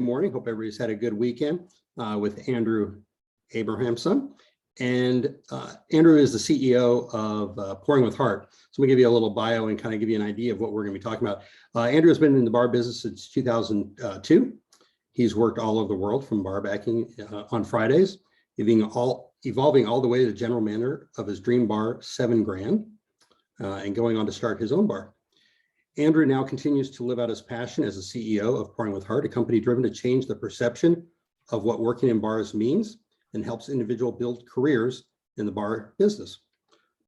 Morning. Hope everybody's had a good weekend with Andrew Abrahamson. And Andrew is the CEO of Pouring with Heart. So I'm gonna give you a little bio and kind of give you an idea of what we're gonna be talking about. Andrew has been in the bar business since 2002. He's worked all over the world from bar backing on Fridays, evolving all the way to the general manager of his dream bar, 7 Grand, and going on to start his own bar. Andrew now continues to live out his passion as the CEO of Pouring with Heart, a company driven to change the perception of what working in bars means and helps individuals build careers in the bar business.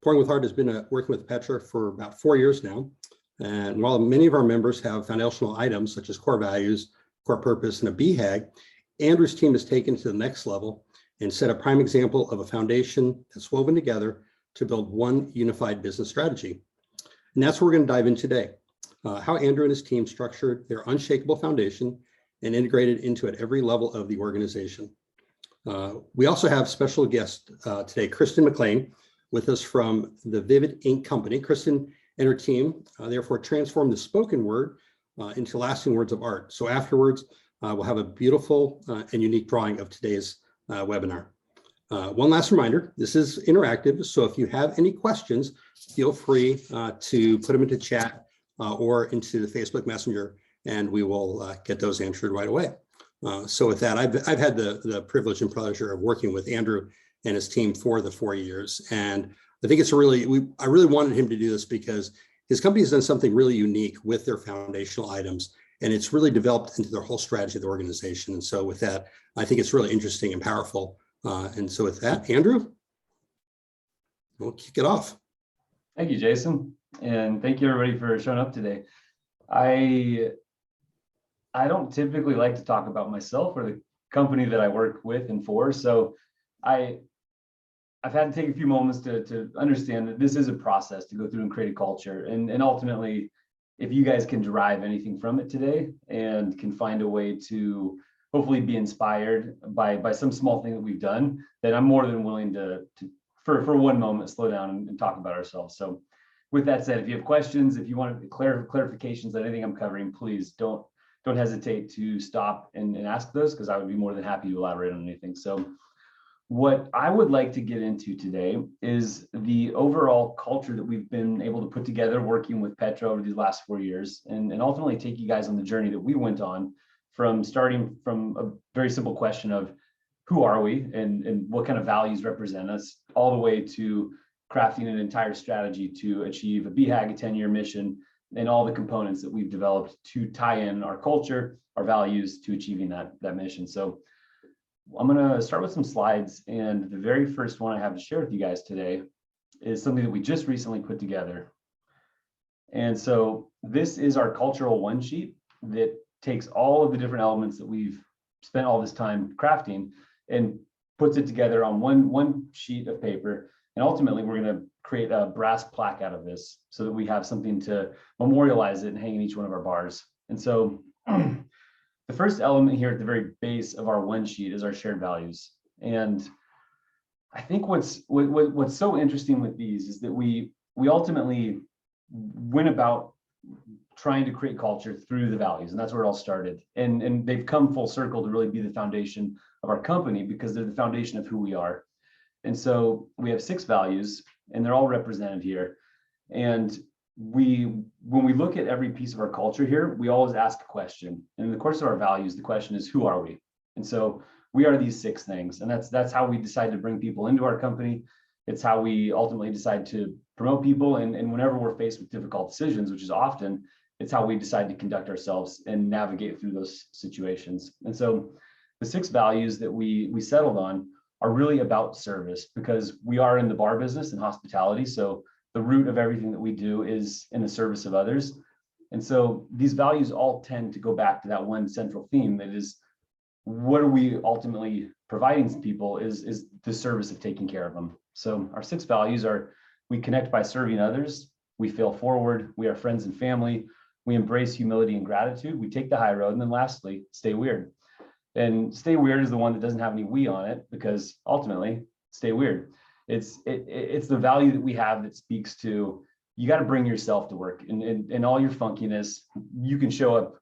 Pouring with Heart has been working with Petra for about 4 years now. And while many of our members have foundational items such as core values, core purpose, and a BHAG, Andrew's team has taken it to the next level and set a prime example of a foundation that's woven together to build one unified business strategy. And that's what we're going to dive in today. How Andrew and his team structured their unshakable foundation and integrated into it every level of the organization. We also have special guest today, Kristen McLean, with us from the Vivid Ink Company. Kristen and her team therefore transformed the spoken word into lasting words of art. So afterwards, we'll have a beautiful and unique drawing of today's webinar. One last reminder, this is interactive, so if you have any questions, feel free to put them into chat or into the Facebook Messenger, and we will get those answered right away. So with that, I've had the privilege and pleasure of working with Andrew and his team for the 4 years, and I think it's I really wanted him to do this because his company has done something really unique with their foundational items, and it's really developed into their whole strategy of the organization. And so with that, I think it's really interesting and powerful. And so with that, Andrew, we'll kick it off. Thank you, Jason. And thank you everybody for showing up today. I don't typically like to talk about myself or the company that I work with and for. So I've had to take a few moments to understand that this is a process to go through and create a culture. And ultimately, if you guys can derive anything from it today and can find a way to hopefully be inspired by some small thing that we've done, then I'm more than willing to for one moment, slow down and talk about ourselves. So with that said, if you have questions, if you want clarifications on anything I'm covering, please don't hesitate to stop and ask those, because I would be more than happy to elaborate on anything. So what I would like to get into today is the overall culture that we've been able to put together working with Petra over these last 4 years, and ultimately take you guys on the journey that we went on from starting from a very simple question of who are we and what kind of values represent us, all the way to crafting an entire strategy to achieve a BHAG, a 10-year mission, and all the components that we've developed to tie in our culture, our values to achieving that mission. So I'm going to start with some slides, and the very first one I have to share with you guys today is something that we just recently put together. And so this is our cultural one sheet that takes all of the different elements that we've spent all this time crafting and puts it together on one sheet of paper. And ultimately, we're going to create a brass plaque out of this so that we have something to memorialize it and hang in each one of our bars. And so the first element here at the very base of our one sheet is our shared values. And I think what's so interesting with these is that we ultimately went about trying to create culture through the values, and that's where it all started. And they've come full circle to really be the foundation of our company, because they're the foundation of who we are. And so we have 6 values, and they're all represented here. And when we look at every piece of our culture here, we always ask a question. And in the course of our values, the question is, who are we? And so we are these 6 things, and that's how we decide to bring people into our company. It's how we ultimately decide to promote people. And whenever we're faced with difficult decisions, which is often, it's how we decide to conduct ourselves and navigate through those situations. And so the 6 values that we settled on are really about service, because we are in the bar business and hospitality. So the root of everything that we do is in the service of others. And so these values all tend to go back to that one central theme, that is, what are we ultimately providing to people is the service of taking care of them. So our 6 values are: we connect by serving others, we fail forward, we are friends and family, we embrace humility and gratitude, we take the high road, and then lastly, stay weird. And stay weird is the one that doesn't have any we on it, because ultimately, stay weird. It's the value that we have that speaks to, you got to bring yourself to work, and all your funkiness. You can show up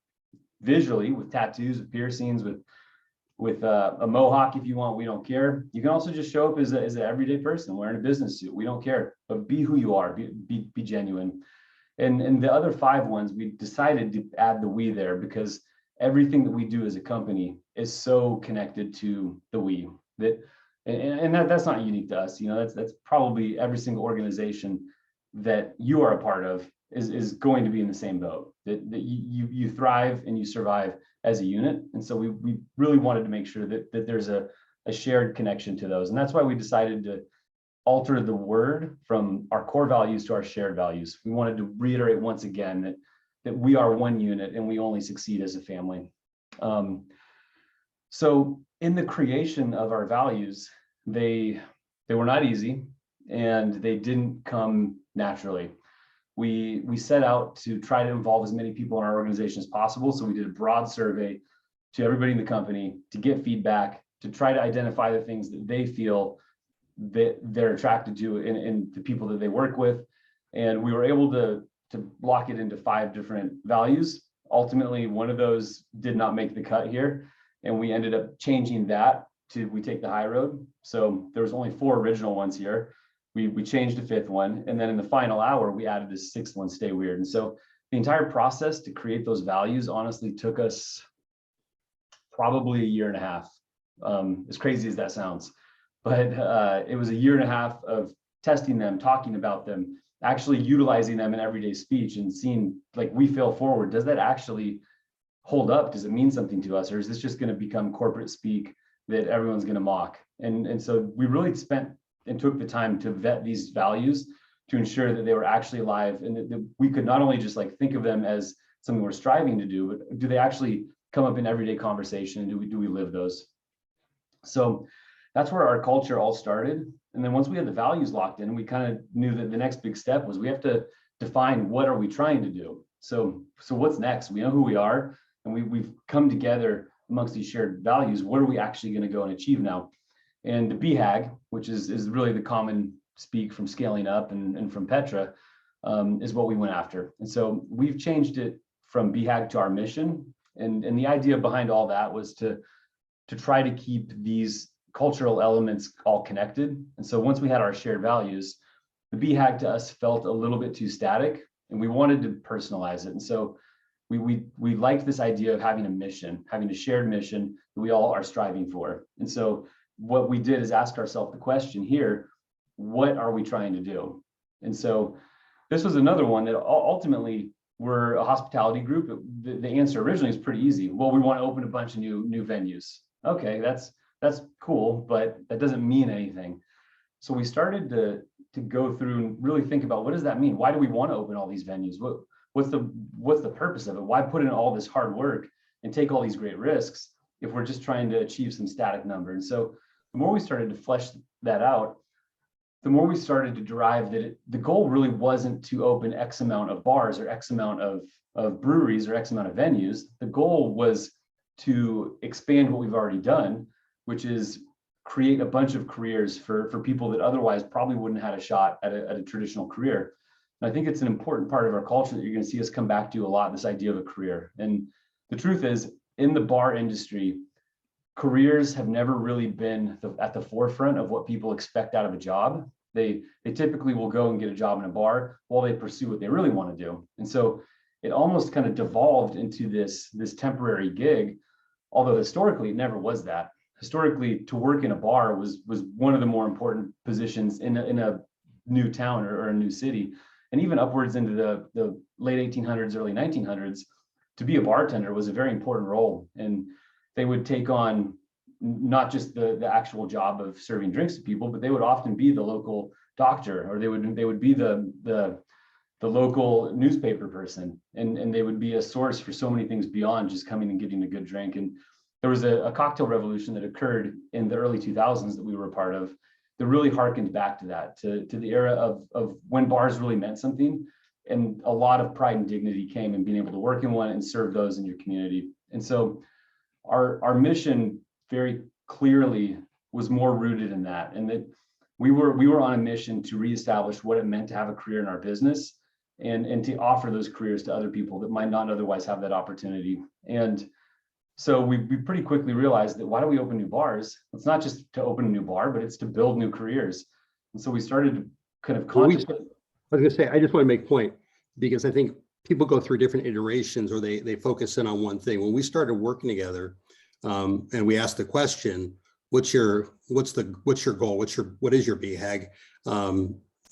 visually with tattoos, with piercings, with a mohawk if you want. We don't care. You can also just show up as an everyday person wearing a business suit. We don't care, but be who you are. Be genuine. And the other 5 ones, we decided to add the we there because everything that we do as a company is so connected to the we, that that's not unique to us. That's probably every single organization that you are a part of is going to be in the same boat, that you thrive and you survive as a unit. And so we really wanted to make sure that there's a shared connection to those. And that's why we decided to alter the word from our core values to our shared values. We wanted to reiterate once again that we are one unit and we only succeed as a family. So in the creation of our values, they were not easy and they didn't come naturally. We set out to try to involve as many people in our organization as possible. So we did a broad survey to everybody in the company to get feedback, to try to identify the things that they feel that they're attracted to in the people that they work with. And we were able to block it into 5 different values. Ultimately, one of those did not make the cut here. And we ended up changing that to we take the high road. So there was only 4 original ones here. We changed the 5th one. And then in the final hour, we added this 6th one, stay weird. And so the entire process to create those values honestly took us probably a year and a half. As crazy as that sounds. But it was a year and a half of testing them, talking about them, actually utilizing them in everyday speech and seeing, like, we fail forward. Does that actually hold up? Does it mean something to us? Or is this just going to become corporate speak that everyone's going to mock? And so we really spent and took the time to vet these values to ensure that they were actually alive and that we could not only just like think of them as something we're striving to do, but do they actually come up in everyday conversation? And do we live those? So that's where our culture all started. And then once we had the values locked in, we kind of knew that the next big step was we have to define what are we trying to do. So what's next? We know who we are, and we've come together amongst these shared values. What are we actually going to go and achieve now? And the BHAG, which is really the common speak from scaling up and from Petra, is what we went after. And so we've changed it from BHAG to our mission. And the idea behind all that was to try to keep these cultural elements all connected. And so once we had our shared values, the BHAG to us felt a little bit too static, and we wanted to personalize it. And so we liked this idea of having a mission, having a shared mission that we all are striving for. And so what we did is ask ourselves the question here, what are we trying to do? And so this was another one that ultimately we're a hospitality group. The answer originally is pretty easy. Well, we want to open a bunch of new venues. Okay, that's cool, but that doesn't mean anything. So we started to go through and really think about, what does that mean? Why do we want to open all these venues? What's the purpose of it? Why put in all this hard work and take all these great risks if we're just trying to achieve some static number? And so the more we started to flesh that out, the more we started to derive that the goal really wasn't to open X amount of bars or X amount of breweries or X amount of venues. The goal was to expand what we've already done, which is create a bunch of careers for people that otherwise probably wouldn't have had a shot at a traditional career. And I think it's an important part of our culture that you're going to see us come back to a lot, this idea of a career. And the truth is, in the bar industry, careers have never really been at the forefront of what people expect out of a job. They typically will go and get a job in a bar while they pursue what they really want to do. And so it almost kind of devolved into this temporary gig, although historically it never was that. Historically, to work in a bar was one of the more important positions in a new town or a new city. And even upwards into the late 1800s, early 1900s, to be a bartender was a very important role. And they would take on not just the actual job of serving drinks to people, but they would often be the local doctor, or they would be the local newspaper person, and they would be a source for so many things beyond just coming and getting a good drink. And there was a cocktail revolution that occurred in the early 2000s that we were a part of that really harkened back to that, to the era of when bars really meant something, and a lot of pride and dignity came in being able to work in one and serve those in your community. And so our mission very clearly was more rooted in that, and that we were on a mission to reestablish what it meant to have a career in our business, and to offer those careers to other people that might not otherwise have that opportunity. And so we pretty quickly realized that why do we open new bars? It's not just to open a new bar, but it's to build new careers. And so we started to kind of contemplate. I was going to say, I just want to make a point, because I think people go through different iterations, or they focus in on one thing. When we started working together, and we asked the question, what's your goal? What is your BHAG?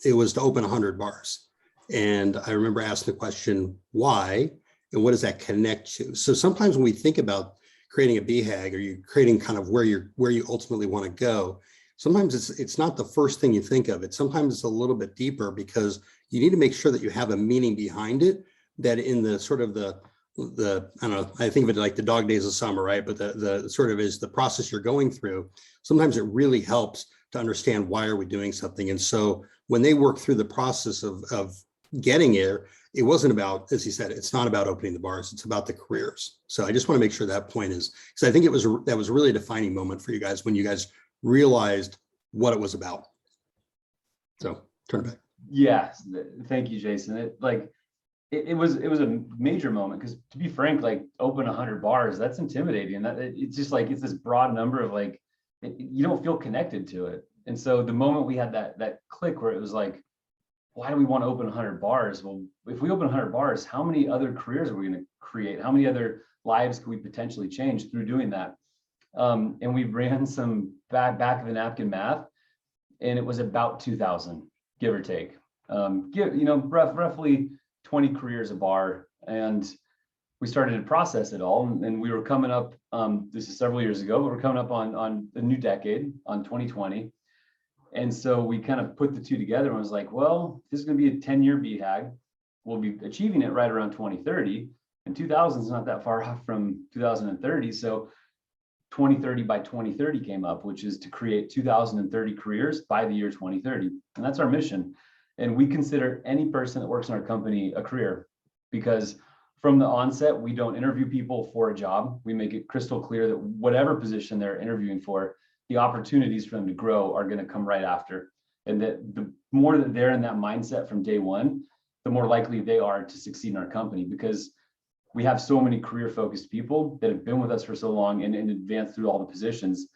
It was to open 100 bars. And I remember asking the question, why? And what does that connect to? So sometimes when we think about creating a BHAG, or you creating kind of where you ultimately want to go, sometimes it's not the first thing you think of. Sometimes it's a little bit deeper, because you need to make sure that you have a meaning behind it, that in the sort of the I don't know, I think of it like the dog days of summer, right? But the sort of is the process you're going through. Sometimes it really helps to understand, why are we doing something? And so when they work through the process of getting here, it wasn't about, as he said, it's not about opening the bars, it's about the careers. So I just want to make sure that point is, because I think that was really a defining moment for you guys when you guys realized what it was about. So turn it back. Yeah, thank you, Jason. It was a major moment, because to be frank, like, open 100 bars, that's intimidating. It's just like, it's this broad number of like, you don't feel connected to it. And so the moment we had that click where it was like, why do we want to open 100 bars? Well, if we open 100 bars, how many other careers are we going to create? How many other lives could we potentially change through doing that? And we ran some back of the napkin math, and it was about 2,000, give or take. Roughly 20 careers a bar. And we started to process it all, and we were coming up, this is several years ago, but we're coming up on a new decade, on 2020. And so we kind of put the two together and was like, well, this is going to be a 10-year BHAG. We'll be achieving it right around 2030, and 2000 is not that far off from 2030. So 2030 by 2030 came up, which is to create 2,030 careers by the year 2030. And that's our mission. And we consider any person that works in our company a career, because from the onset, we don't interview people for a job. We make it crystal clear that whatever position they're interviewing for, the opportunities for them to grow are going to come right after. And that the more that they're in that mindset from day one, the more likely they are to succeed in our company, because we have so many career focused people that have been with us for so long and advanced through all the positions.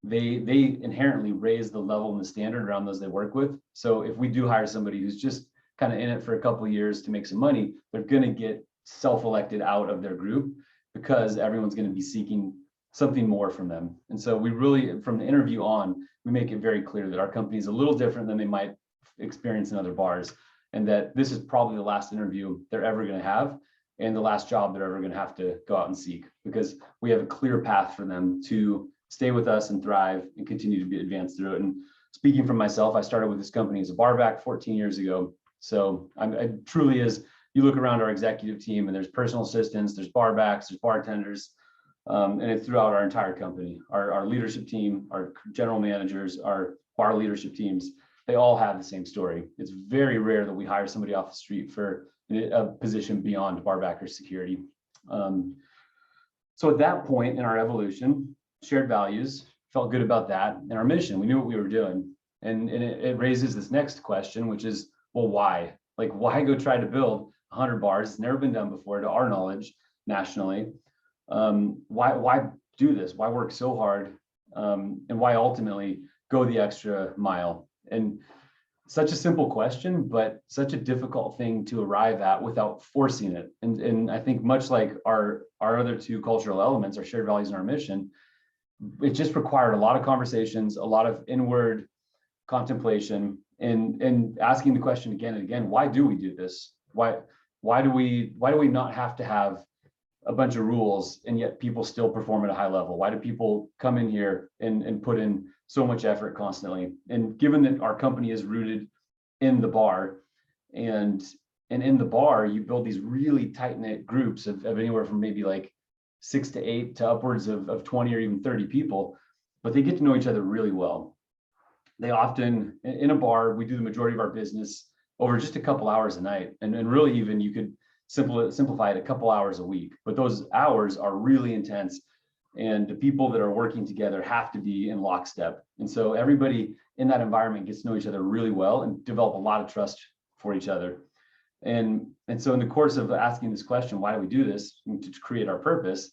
They inherently raise the level and the standard around those they work with. So if we do hire somebody who's just kind of in it for a couple of years to make some money, they're going to get self-elected out of their group, because everyone's going to be seeking something more from them. And so we really, from the interview on, we make it very clear that our company is a little different than they might experience in other bars, and that this is probably the last interview they're ever going to have, and the last job they're ever going to have to go out and seek, because we have a clear path for them to stay with us and thrive and continue to be advanced through it. And speaking for myself, I started with this company as a barback 14 years ago. So I truly is, you look around our executive team and there's personal assistants, there's barbacks, there's bartenders, and it's throughout our entire company. Our leadership team, our general managers, our bar leadership teams, they all have the same story. It's very rare that we hire somebody off the street for a position beyond barbacker security. So at that point in our evolution, shared values, felt good about that, and our mission, we knew what we were doing. And it raises this next question, which is, well, why? Like, why go try to build 100 bars? It's never been done before, to our knowledge, nationally. Why do this? Why work so hard? And why ultimately go the extra mile? And such a simple question, but such a difficult thing to arrive at without forcing it. And I think much like our other two cultural elements, our shared values and our mission, it just required a lot of conversations, a lot of inward contemplation, and asking the question again and again, why do we do this? Why do we not have to have a bunch of rules and yet people still perform at a high level? Why do people come in here and put in so much effort constantly? And given that our company is rooted in the bar, and in the bar, you build these really tight-knit groups of anywhere from maybe like 6 to 8 to upwards of 20 or even 30 people, but they get to know each other really well. They often, in a bar, we do the majority of our business over just a couple hours a night. And really even you could simplify it a couple hours a week, but those hours are really intense. And the people that are working together have to be in lockstep. And so everybody in that environment gets to know each other really well and develop a lot of trust for each other. And so in the course of asking this question, why do we do this, to create our purpose,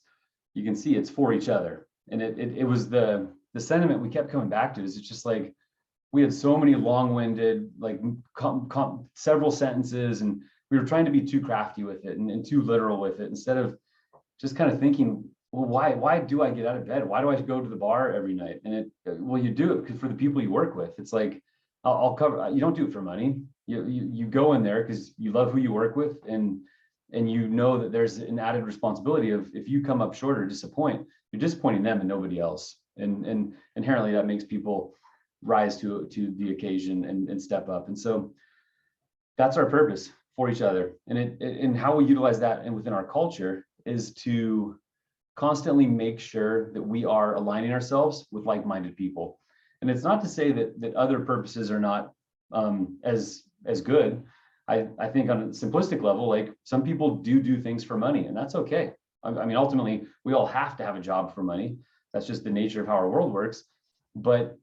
you can see it's for each other. And it was the sentiment we kept coming back to, is it's just like, we had so many long-winded, like several sentences, and we were trying to be too crafty with it and too literal with it, instead of just kind of thinking, well, why do I get out of bed? Why do I go to the bar every night? And well, you do it because for the people you work with. It's like, I'll cover, you don't do it for money. You go in there because you love who you work with, and you know that there's an added responsibility of, if you come up short or disappoint, you're disappointing them and nobody else. And inherently that makes people rise to the occasion and step up. And so that's our purpose, for each other. And how we utilize that and within our culture is to constantly make sure that we are aligning ourselves with like-minded people. And it's not to say that other purposes are not as good. I think on a simplistic level, like, some people do things for money, and that's okay. I mean, ultimately, we all have to have a job for money. That's just the nature of how our world works. But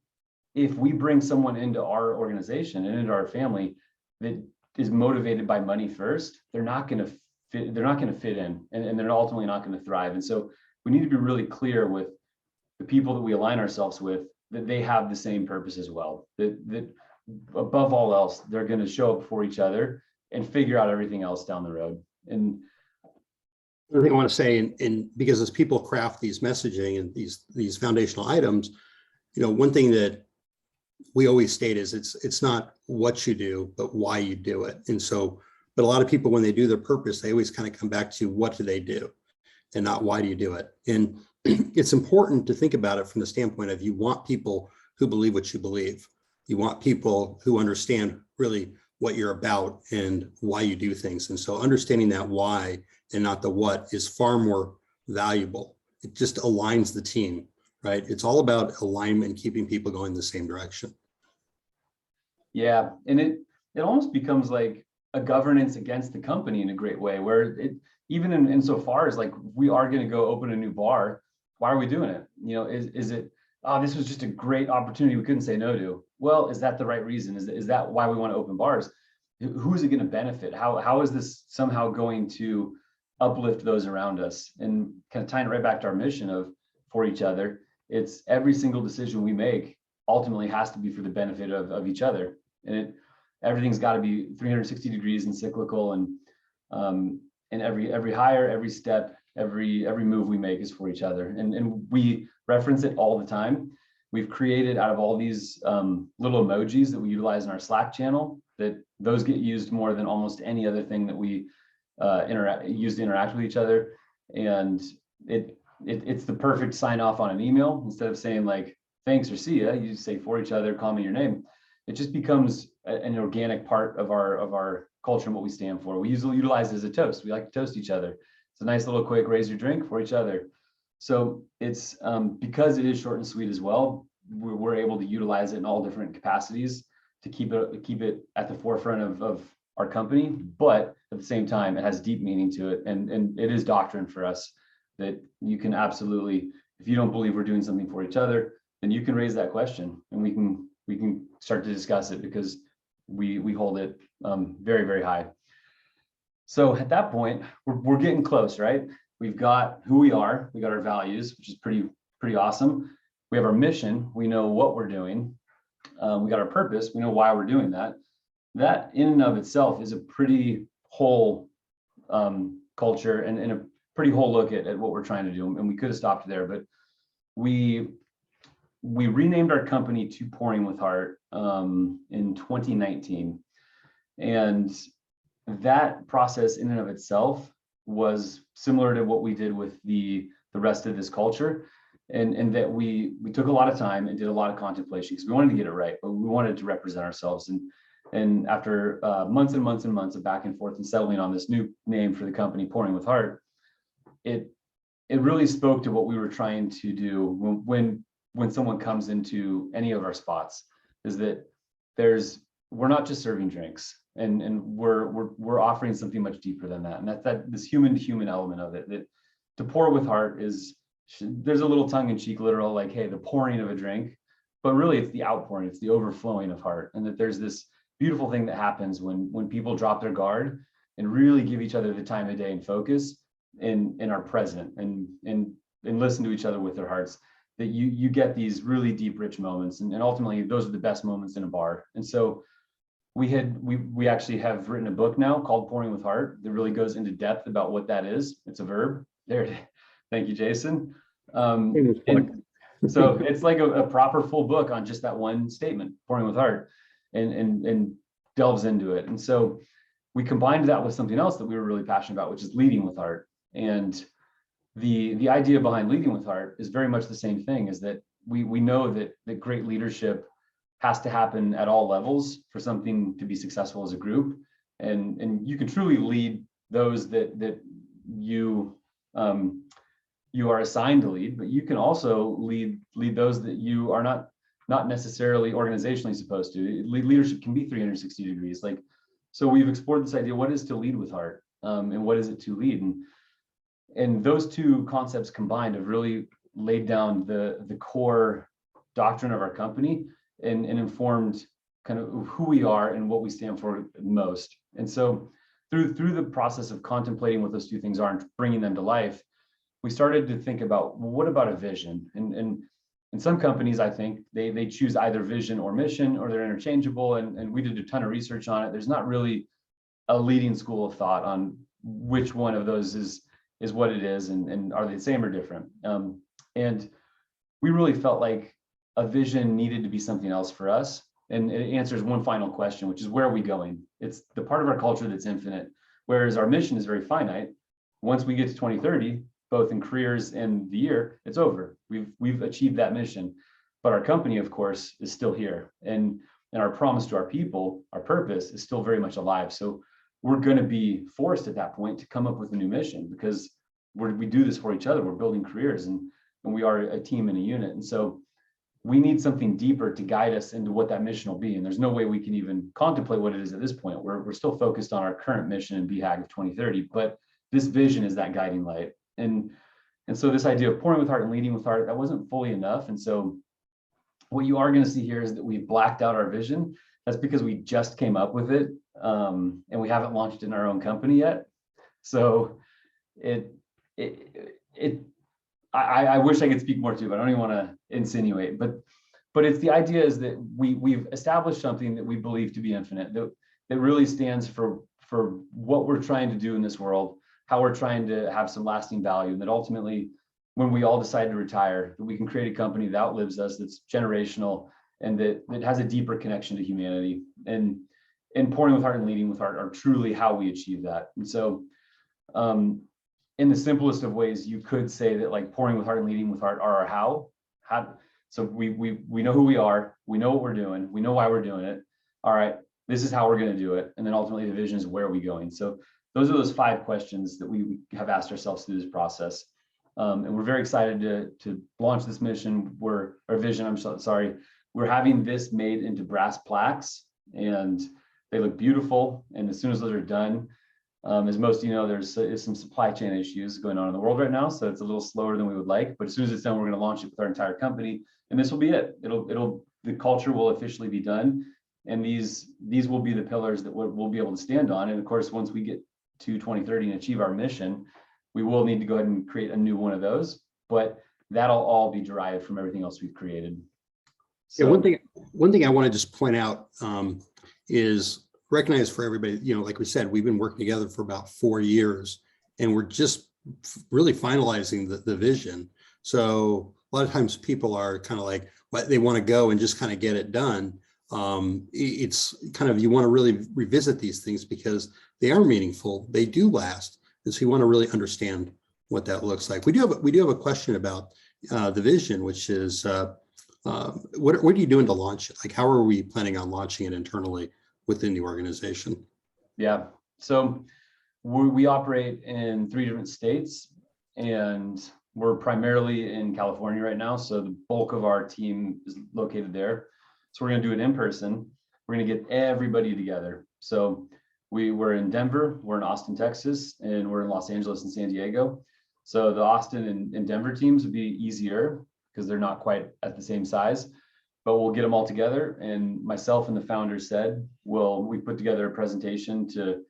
if we bring someone into our organization and into our family that is motivated by money first, they're not going to fit. They're not going to fit in, and they're ultimately not going to thrive. And so we need to be really clear with the people that we align ourselves with, that they have the same purpose as well. That above all else, they're going to show up for each other and figure out everything else down the road. And the thing I want to say, and because as people craft these messaging and these foundational items, one thing that we always state is it's not what you do, but why you do it. And so, but a lot of people, when they do their purpose, they always kind of come back to what do they do and not why do you do it. And it's important to think about it from the standpoint of, you want people who believe what you believe. You want people who understand really what you're about and why you do things. And so understanding that why and not the what is far more valuable. It just aligns the team, right? It's all about alignment, keeping people going the same direction. yeah, and it almost becomes like a governance against the company in a great way, where it, even in so far as, like, we are going to go open a new bar, why are we doing it? Is it, oh, this was just a great opportunity we couldn't say no to? Well, is that the right reason? Is that why we want to open bars? Who is it going to benefit? How is this somehow going to uplift those around us? And kind of tying it right back to our mission of for each other, it's every single decision we make ultimately has to be for the benefit of each other. And everything's got to be 360 degrees and cyclical, and every hire, every step, every move we make is for each other. And we reference it all the time. We've created, out of all these little emojis that we utilize in our Slack channel, that those get used more than almost any other thing that we use to interact with each other. And it's the perfect sign off on an email. Instead of saying like thanks or see ya, you say for each other, call me your name. It just becomes an organic part of our culture and what we stand for. We usually utilize it as a toast. We like to toast each other. It's a nice little quick raise your drink for each other. So it's because it is short and sweet as well, we're able to utilize it in all different capacities to keep it at the forefront of our company. But at the same time, it has deep meaning to it, and it is doctrine for us, that you can absolutely, if you don't believe we're doing something for each other, then you can raise that question, and we can start to discuss it, because we hold it very, very high. So at that point, we're getting close, right? We've got who we are, we got our values, which is pretty awesome. We have our mission, we know what we're doing. We got our purpose, we know why we're doing that. That in and of itself is a pretty whole culture and a pretty whole look at what we're trying to do. And we could have stopped there, but we renamed our company to Pouring with Heart in 2019. And that process in and of itself was similar to what we did with the rest of this culture. And that we took a lot of time and did a lot of contemplation, because we wanted to get it right, but we wanted to represent ourselves. And after months and months and months of back and forth and settling on this new name for the company, Pouring with Heart, it really spoke to what we were trying to do when someone comes into any of our spots, is that we're not just serving drinks, and we're offering something much deeper than that. And that's this human to human element of it, that to pour with heart is, there's a little tongue-in-cheek literal, like, hey, the pouring of a drink, but really it's the outpouring, it's the overflowing of heart. And that there's this beautiful thing that happens when people drop their guard and really give each other the time of day and focus and are present and listen to each other with their hearts, that you get these really deep, rich moments. And ultimately those are the best moments in a bar. And so we actually have written a book now called Pouring with Heart that really goes into depth about what that is. It's a verb. There. Thank you, Jason. And so it's like a proper full book on just that one statement, pouring with heart, and delves into it. And so we combined that with something else that we were really passionate about, which is leading with heart. And the idea behind leading with heart is very much the same thing, is that we know that great leadership has to happen at all levels for something to be successful as a group. And you can truly lead those that you are assigned to lead, but you can also lead those that you are not necessarily organizationally supposed to. Leadership can be 360 degrees. Like, so we've explored this idea: what is to lead with heart, and what is it to lead? And those two concepts combined have really laid down the core doctrine of our company and informed kind of who we are and what we stand for most. And so through the process of contemplating what those two things are and bringing them to life, we started to think about, well, what about a vision? And in some companies, I think they choose either vision or mission, or they're interchangeable. And we did a ton of research on it. There's not really a leading school of thought on which one of those is what it is, and are they the same or different. And we really felt like a vision needed to be something else for us. And it answers one final question, which is, where are we going? It's the part of our culture that's infinite, whereas our mission is very finite. Once we get to 2030, both in careers and the year, it's over. We've achieved that mission. But our company, of course, is still here. And our promise to our people, our purpose, is still very much alive. So we're going to be forced at that point to come up with a new mission, because we do this for each other. We're building careers, and we are a team and a unit. And so we need something deeper to guide us into what that mission will be. And there's no way we can even contemplate what it is at this point. We're still focused on our current mission and BHAG of 2030, but this vision is that guiding light. And so this idea of pouring with heart and leading with heart, that wasn't fully enough. And so what you are going to see here is that we blacked out our vision. That's because we just came up with it, and we haven't launched it in our own company yet. So I wish I could speak more to it, but I don't even want to insinuate. But it's the idea is that we've established something that we believe to be infinite, that really stands for what we're trying to do in this world, how we're trying to have some lasting value, and that ultimately, when we all decide to retire, that we can create a company that outlives us, that's generational, and that has a deeper connection to humanity. And pouring with heart and leading with heart are truly how we achieve that. And so in the simplest of ways, you could say that, like, pouring with heart and leading with heart are our how. So we know who we are, we know what we're doing, we know why we're doing it. All right, this is how we're going to do it. And then ultimately the vision is, where are we going? So those are those 5 questions that we have asked ourselves through this process. And we're very excited to launch this mission. Our vision, I'm sorry. We're having this made into brass plaques, and they look beautiful. And as soon as those are done, as most of you know, there's some supply chain issues going on in the world right now, so it's a little slower than we would like. But as soon as it's done, we're going to launch it with our entire company, and this will be it. The culture will officially be done, and these will be the pillars that we'll be able to stand on. And of course, once we get to 2030 and achieve our mission, we will need to go ahead and create a new one of those. But that'll all be derived from everything else we've created. So yeah, one thing I want to just point out is recognize for everybody, like we said, we've been working together for about 4 years, and we're just really finalizing the vision. So a lot of times people are kind of like, what, they want to go and just kind of get it done. It's kind of, you want to really revisit these things because they are meaningful, they do last. And so you want to really understand what that looks like. We do have a question about the vision, which is what are you doing to launch it? Like, how are we planning on launching it internally within the organization? Yeah, so we operate in 3 different states, and we're primarily in California right now. So the bulk of our team is located there. So we're going to do it in person. We're going to get everybody together. So we're in Denver, we're in Austin, Texas, and we're in Los Angeles and San Diego. So the Austin and Denver teams would be easier because they're not quite at the same size. But we'll get them all together, and myself and the founders said, we put together a presentation to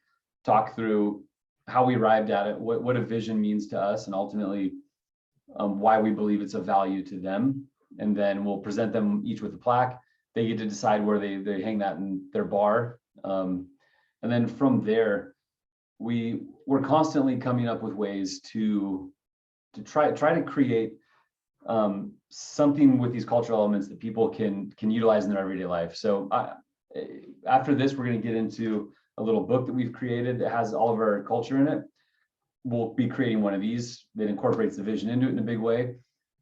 talk through how we arrived at it, what a vision means to us, and ultimately why we believe it's of value to them. And then we'll present them each with a plaque. They get to decide where they hang that in their bar. And then from there, we're constantly coming up with ways to try to create something with these cultural elements that people can utilize in their everyday life. So after this, we're going to get into a little book that we've created that has all of our culture in it. We'll be creating one of these that incorporates the vision into it in a big way.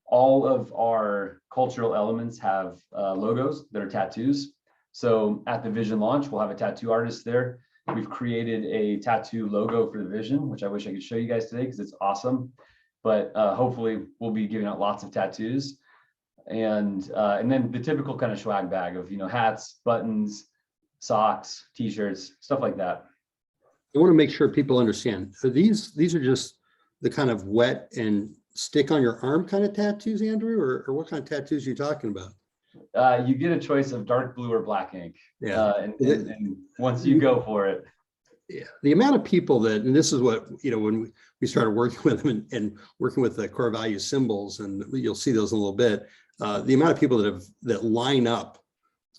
All of our cultural elements have logos that are tattoos. So at the vision launch, we'll have a tattoo artist there. We've created a tattoo logo for the vision, which I wish I could show you guys today because it's awesome. But hopefully we'll be giving out lots of tattoos. And then the typical kind of swag bag of, hats, buttons, socks, t-shirts, stuff like that. I want to make sure people understand. So these are just the kind of wet and stick on your arm kind of tattoos, Andrew, or what kind of tattoos are you talking about? You get a choice of dark blue or black ink. Yeah. And once you go for it. Yeah, the amount of people that, and this is what, when we started working with them and working with the core value symbols, and you'll see those in a little bit, the amount of people that line up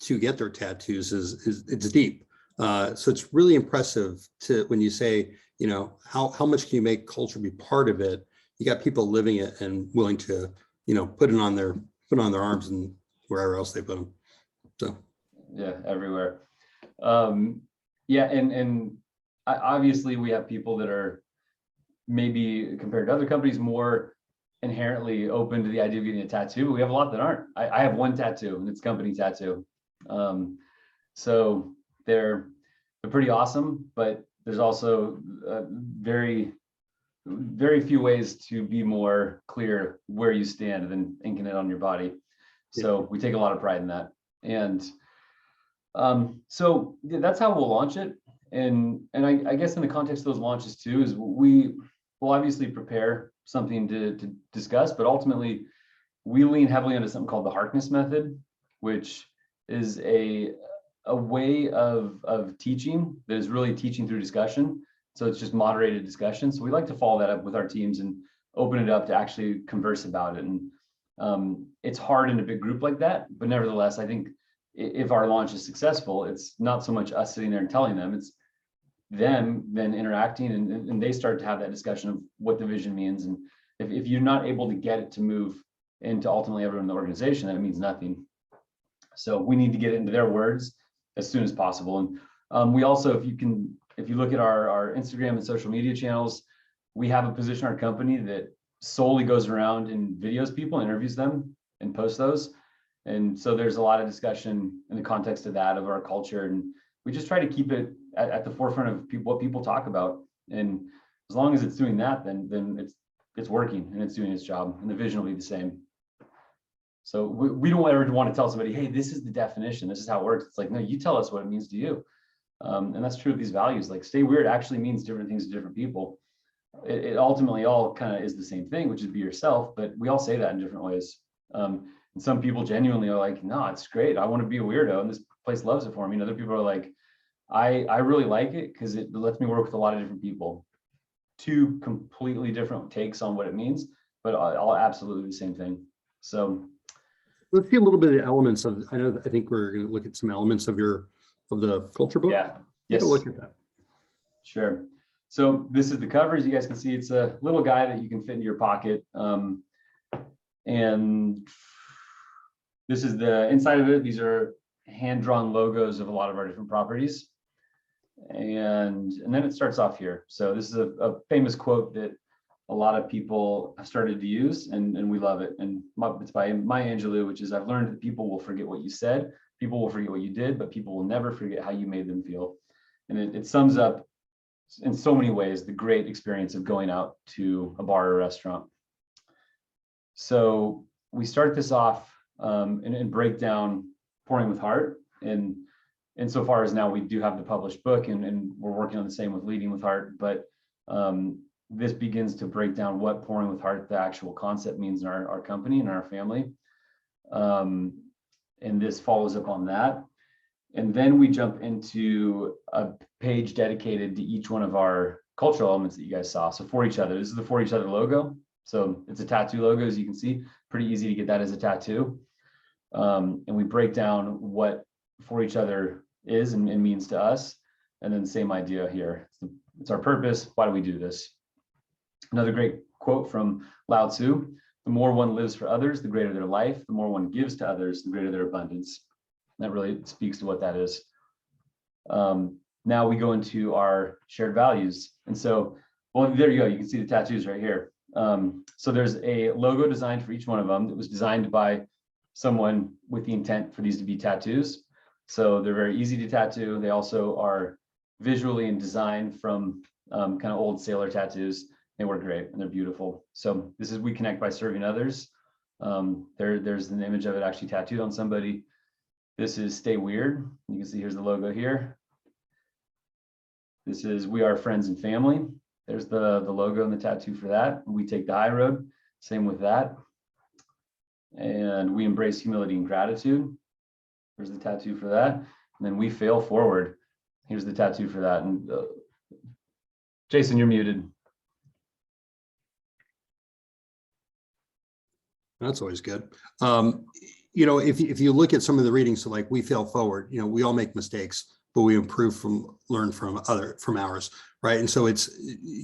to get their tattoos it's deep. So it's really impressive when you say, how much can you make culture be part of it? You got people living it and willing to, put it on their arms and wherever else they put them. So yeah, everywhere. Yeah, and obviously we have people that are maybe compared to other companies more inherently open to the idea of getting a tattoo, but we have a lot that aren't. I have one tattoo and it's company tattoo. So they're pretty awesome, but there's also very, very few ways to be more clear where you stand than inking it on your body. So we take a lot of pride in that. And so that's how we'll launch it. And I guess in the context of those launches too, is we will obviously prepare something to discuss, but ultimately we lean heavily into something called the Harkness method, which is a way of teaching that is really teaching through discussion. So it's just moderated discussion. So we like to follow that up with our teams and open it up to actually converse about it. And it's hard in a big group like that, but nevertheless, I think if our launch is successful, it's not so much us sitting there and telling them, it's them then interacting and they start to have that discussion of what the vision means. And if you're not able to get it to move into ultimately everyone in the organization, then it means nothing. So we need to get it into their words as soon as possible. And we also, if you look at our Instagram and social media channels, we have a position in our company that solely goes around and videos people, interviews them and posts those. And so there's a lot of discussion in the context of that, of our culture. And we just try to keep it at the forefront of what people talk about. And as long as it's doing that, then it's working and it's doing its job, and the vision will be the same. So we don't ever want to tell somebody, hey, this is the definition, this is how it works. It's like, no, you tell us what it means to you. And that's true of these values. Like stay weird actually means different things to different people. It ultimately all kind of is the same thing, which is be yourself, but we all say that in different ways. And some people genuinely are like, no, it's great, I want to be a weirdo and this place loves it for me. And other people are like, I really like it because it lets me work with a lot of different people. Two completely different takes on what it means, but all absolutely the same thing. So let's see a little bit of the elements of, I think we're going to look at some elements of the culture book. yeah, yes, take a look at that. Sure. So this is the cover. As you guys can see, it's a little guy that you can fit into your pocket. And this is the inside of it. These are hand-drawn logos of a lot of our different properties. And then it starts off here. So this is a famous quote that a lot of people have started to use, and we love it. And it's by Maya Angelou, which is, I've learned that people will forget what you said, people will forget what you did, but people will never forget how you made them feel. And it sums up in so many ways the great experience of going out to a bar or a restaurant. So we start this off and break down Pouring with Heart. And insofar as now we do have the published book, and we're working on the same with Leading with Heart, but this begins to break down what Pouring with Heart, the actual concept, means in our company and our family. And this follows up on that. And then we jump into a page dedicated to each one of our cultural elements that you guys saw. So for each other, this is the for each other logo. So it's a tattoo logo, as you can see, pretty easy to get that as a tattoo. And we break down what for each other is and means to us. And then same idea here. It's our purpose. Why do we do this? Another great quote from Lao Tzu: the more one lives for others, the greater their life. The more one gives to others, the greater their abundance. That really speaks to what that is. Now we go into our shared values. And so, well, there you go. You can see the tattoos right here. So there's a logo designed for each one of them that was designed by someone with the intent for these to be tattoos. So they're very easy to tattoo. They also are visually and designed from kind of old sailor tattoos. They work great and they're beautiful. So this is We Connect by Serving Others. There's an image of it actually tattooed on somebody. This is Stay Weird. You can see here's the logo here. This is We Are Friends and Family. There's the logo and the tattoo for that. We Take the High Road. Same with that. And We Embrace Humility and Gratitude. There's the tattoo for that. And then We Fail Forward. Here's the tattoo for that. And Jason, you're muted. That's always good. You know, if you look at some of the readings, so like We Fail Forward, you know, we all make mistakes, but we learn from ours, right? And so it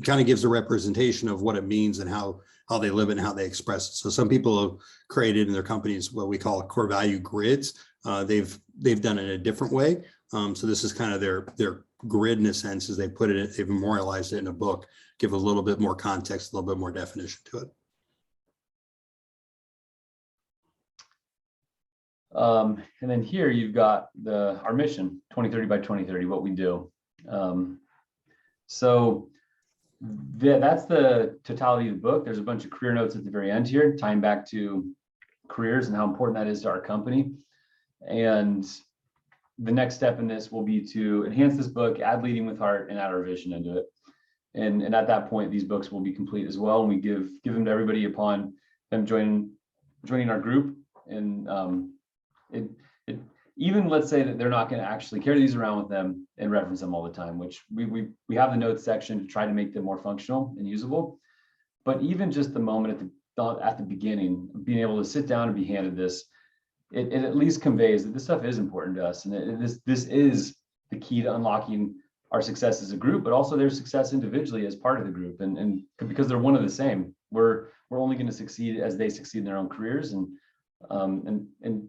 kind of gives a representation of what it means and how they live it and how they express it. So some people have created in their companies what we call core value grids. They've done it in a different way. So this is kind of their grid in a sense, as they put it, they've memorialized it in a book, give a little bit more context, a little bit more definition to it. And then here you've got our mission, 2030 by 2030, what we do. So that's the totality of the book. There's a bunch of career notes at the very end here, tying back to careers and how important that is to our company. And the next step in this will be to enhance this book, add Leading with Heart, and add our vision into it. And at that point, these books will be complete as well. And we give them to everybody upon them joining our group. And even let's say that they're not going to actually carry these around with them and reference them all the time, which we have the notes section to try to make them more functional and usable. But even just the moment at the beginning, being able to sit down and be handed this, it at least conveys that this stuff is important to us, and this is the key to unlocking our success as a group, but also their success individually as part of the group, and because they're one of the same. We're only going to succeed as they succeed in their own careers, and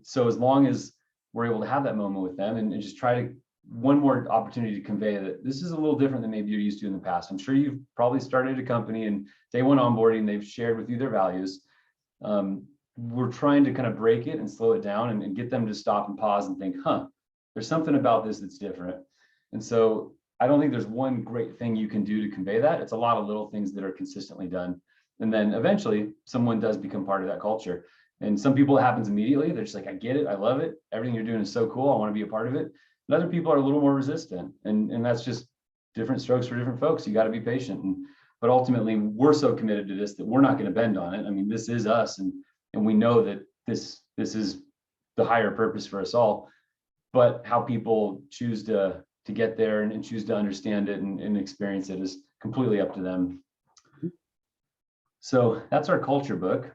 so as long as we're able to have that moment with them and just try to one more opportunity to convey that this is a little different than maybe you're used to in the past. I'm sure you've probably started a company and day one onboarding, they've shared with you their values. We're trying to kind of break it and slow it down and get them to stop and pause and think, there's something about this that's different. And so I don't think there's one great thing you can do to convey that. It's a lot of little things that are consistently done. And then eventually someone does become part of that culture. And some people, it happens immediately. They're just like, I get it. I love it. Everything you're doing is so cool. I want to be a part of it. And other people are a little more resistant. And that's just different strokes for different folks. You got to be patient. But ultimately, we're so committed to this that we're not going to bend on it. I mean, this is us. And we know that this is the higher purpose for us all. But how people choose to get there and choose to understand it and experience it is completely up to them. So that's our culture book.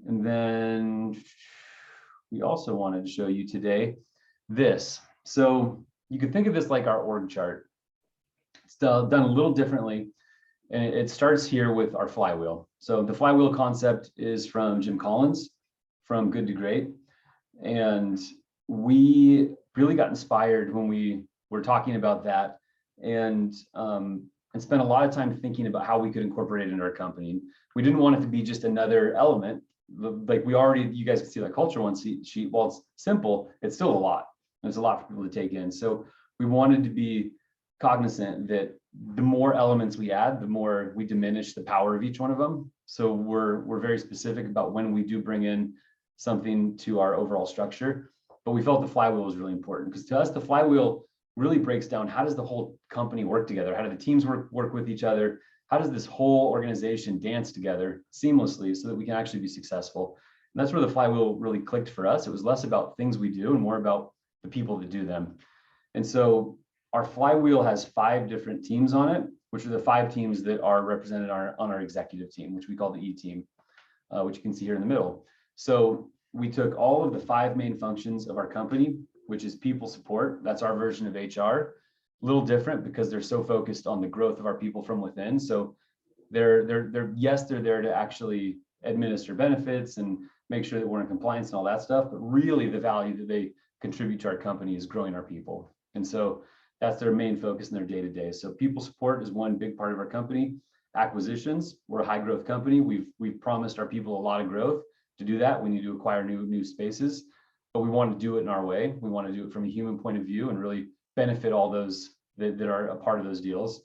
And then we also wanted to show you today this. So you could think of this like our org chart. It's done a little differently. And it starts here with our flywheel. So the flywheel concept is from Jim Collins, from Good to Great. And we really got inspired when we were talking about that and spent a lot of time thinking about how we could incorporate it in our company. We didn't want it to be just another element. Like you guys can see that culture one sheet, while it's simple, it's still a lot. There's a lot for people to take in. So we wanted to be cognizant that the more elements we add, the more we diminish the power of each one of them. So we're very specific about when we do bring in something to our overall structure. But we felt the flywheel was really important because to us, the flywheel really breaks down how does the whole company work together? How do the teams work with each other? How does this whole organization dance together seamlessly so that we can actually be successful? And that's where the flywheel really clicked for us. It was less about things we do and more about the people that do them. And so our flywheel has 5 different teams on it, which are the 5 teams that are represented on our executive team, which we call the E team, which you can see here in the middle. So we took all of the 5 main functions of our company, which is people support. That's our version of HR. A little different because they're so focused on the growth of our people from within. So they're there to actually administer benefits and make sure that we're in compliance and all that stuff. But really the value that they contribute to our company is growing our people. And so that's their main focus in their day-to-day. So people support is one big part of our company. Acquisitions, we're a high growth company. We've promised our people a lot of growth. To do that, we need to acquire new spaces, but we want to do it in our way. We want to do it from a human point of view and really benefit all those that are a part of those deals.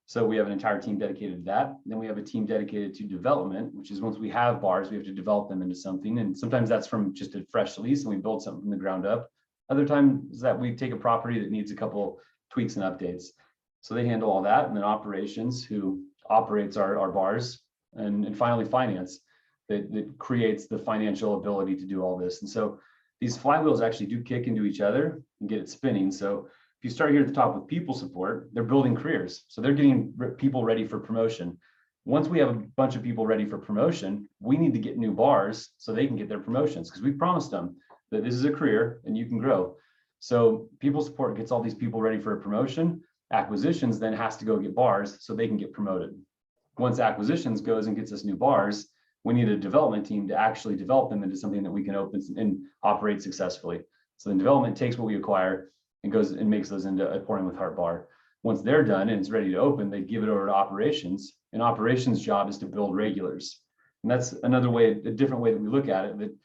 So we have an entire team dedicated to that. Then we have a team dedicated to development, which is once we have bars, we have to develop them into something. And sometimes that's from just a fresh lease and we build something from the ground up. Other times that we take a property that needs a couple tweaks and updates. So they handle all that. And then operations, who operates our bars, and finally finance that creates the financial ability to do all this. And so these flywheels actually do kick into each other and get it spinning. So if you start here at the top with people support, they're building careers. So they're getting people ready for promotion. Once we have a bunch of people ready for promotion, we need to get new bars so they can get their promotions, because we promised them that this is a career and you can grow. So people support gets all these people ready for a promotion. Acquisitions then has to go get bars so they can get promoted. Once acquisitions goes and gets us new bars, we need a development team to actually develop them into something that we can open and operate successfully. So then development takes what we acquire and goes and makes those into a Pouring with Heart bar. Once they're done and it's ready to open, they give it over to operations. And operations' job is to build regulars. And that's another way, a different way that we look at it, that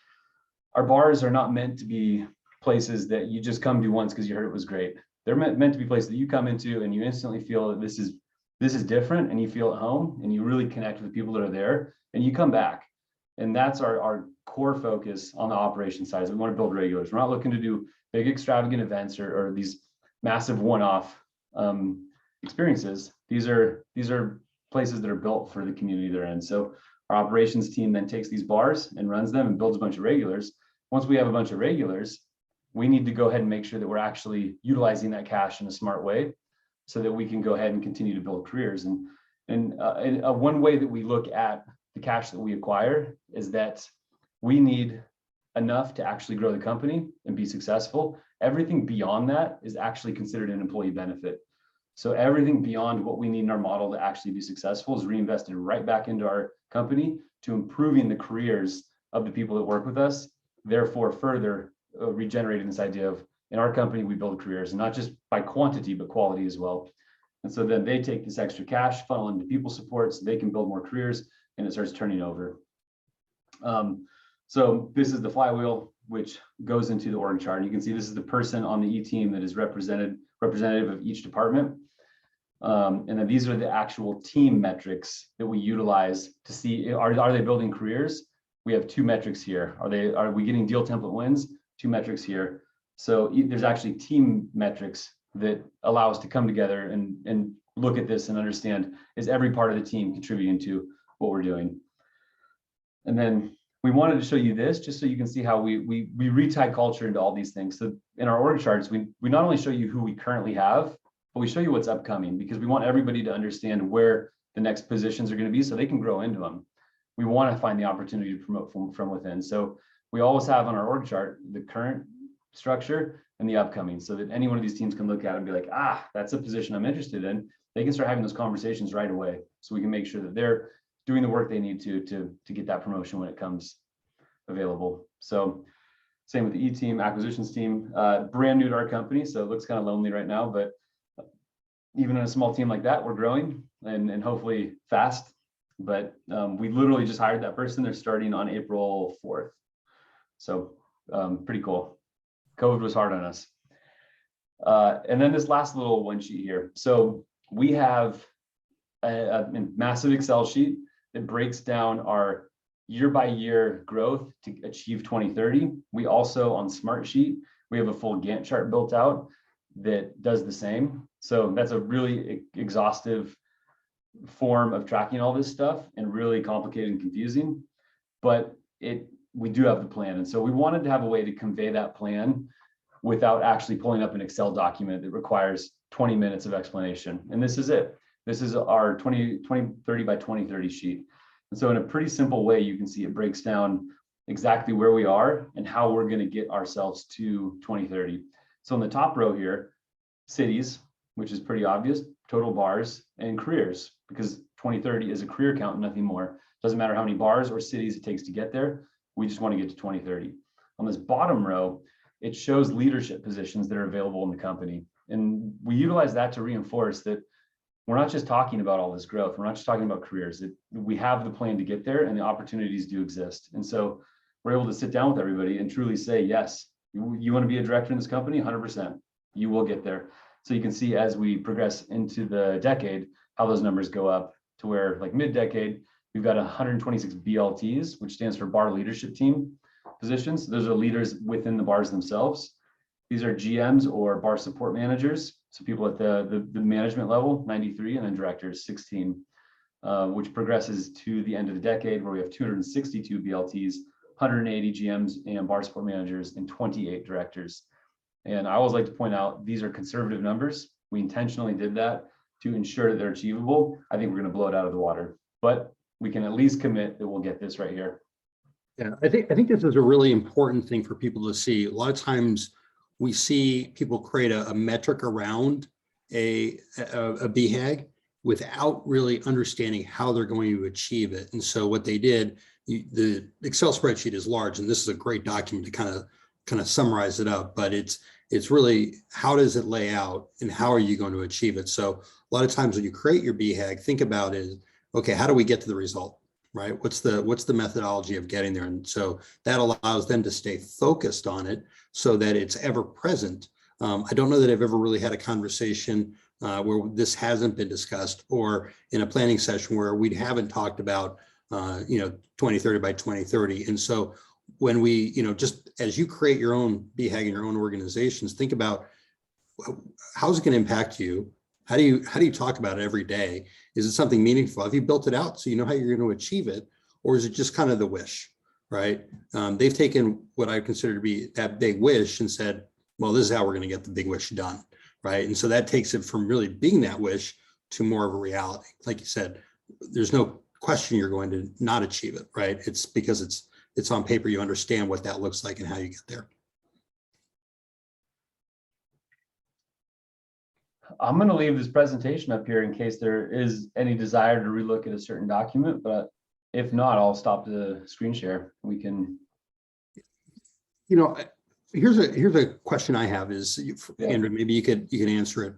our bars are not meant to be places that you just come to once because you heard it was great. They're meant to be places that you come into and you instantly feel that this is different, and you feel at home and you really connect with the people that are there and you come back. And that's our core focus on the operation side. We want to build regulars. We're not looking to do big extravagant events or these massive one-off experiences. These are places that are built for the community they're in. So our operations team then takes these bars and runs them and builds a bunch of regulars. Once we have a bunch of regulars, we need to go ahead and make sure that we're actually utilizing that cash in a smart way so that we can go ahead and continue to build careers. And one way that we look at the cash that we acquire is that we need enough to actually grow the company and be successful. Everything beyond that is actually considered an employee benefit. So everything beyond what we need in our model to actually be successful is reinvested right back into our company to improving the careers of the people that work with us, therefore further regenerating this idea of, in our company, we build careers, and not just by quantity, but quality as well. And so then they take this extra cash, funnel into people support so they can build more careers, and it starts turning over. So this is the flywheel, which goes into the org chart. You can see this is the person on the E team that is representative of each department. And then these are the actual team metrics that we utilize to see, are they building careers? We have 2 metrics here. Are we getting deal template wins? 2 metrics here. So there's actually team metrics that allow us to come together and look at this and understand, is every part of the team contributing to what we're doing? And then we wanted to show you this just so you can see how we retie culture into all these things. So in our org charts, we not only show you who we currently have, but we show you what's upcoming, because we want everybody to understand where the next positions are going to be so they can grow into them. We want to find the opportunity to promote from within. So we always have on our org chart the current structure and the upcoming, so that any one of these teams can look at it and be like, that's a position I'm interested in. They can start having those conversations right away, so we can make sure that they're doing the work they need to get that promotion when it comes available. So same with the E team, acquisitions team, brand new to our company, so it looks kind of lonely right now, but even in a small team like that, we're growing and hopefully fast. But we literally just hired that person. They're starting on April 4th. So pretty cool. COVID was hard on us. And then this last little one sheet here. So we have a massive Excel sheet that breaks down our year-by-year growth to achieve 2030. We also, on Smartsheet, we have a full Gantt chart built out that does the same. So that's a really exhaustive form of tracking all this stuff, and really complicated and confusing, but we do have the plan. And so we wanted to have a way to convey that plan without actually pulling up an Excel document that requires 20 minutes of explanation. And this is it. This is our 2030 by 2030 sheet. And so in a pretty simple way, you can see it breaks down exactly where we are and how we're going to get ourselves to 2030. So in the top row here, cities, which is pretty obvious, total bars, and careers, because 2030 is a career count, nothing more. Doesn't matter how many bars or cities it takes to get there. We just want to get to 2030. On this bottom row, it shows leadership positions that are available in the company. And we utilize that to reinforce that we're not just talking about all this growth. We're not just talking about careers. We have the plan to get there, and the opportunities do exist. And so we're able to sit down with everybody and truly say, yes, you want to be a director in this company, 100%, you will get there. So you can see as we progress into the decade, how those numbers go up to where, like mid-decade, we've got 126 BLTs, which stands for bar leadership team positions. Those are leaders within the bars themselves. These are GMs or bar support managers. So people at the management level, 93, and then directors, 16, which progresses to the end of the decade where we have 262 BLTs, 180 GMs and bar support managers, and 28 directors. And I always like to point out, these are conservative numbers. We intentionally did that to ensure that they're achievable. I think we're going to blow it out of the water, but we can at least commit that we'll get this right here. Yeah, I think this is a really important thing for people to see. A lot of times we see people create a metric around a BHAG without really understanding how they're going to achieve it. And so what they did, the Excel spreadsheet is large, and this is a great document to kind of summarize it up, but it's really, how does it lay out and how are you going to achieve it? So a lot of times when you create your BHAG, think about it, okay, how do we get to the result, right? What's the methodology of getting there? And so that allows them to stay focused on it so that it's ever present. I don't know that I've ever really had a conversation where this hasn't been discussed, or in a planning session where we haven't talked about 2030 by 2030. And so when we, just as you create your own BHAG in your own organizations, think about how's it going to impact you? How do you talk about it every day? Is it something meaningful? Have you built it out so you know how you're going to achieve it? Or is it just kind of the wish, right? They've taken what I consider to be that big wish and said, well, this is how we're going to get the big wish done, right? And so that takes it from really being that wish to more of a reality. Like you said, there's no question you're going to not achieve it, right? It's because it's on paper, you understand what that looks like and how you get there. I'm going to leave this presentation up here in case there is any desire to relook at a certain document, but if not, I'll stop the screen share. We can. Here's a question I have is, Andrew, maybe you could answer it.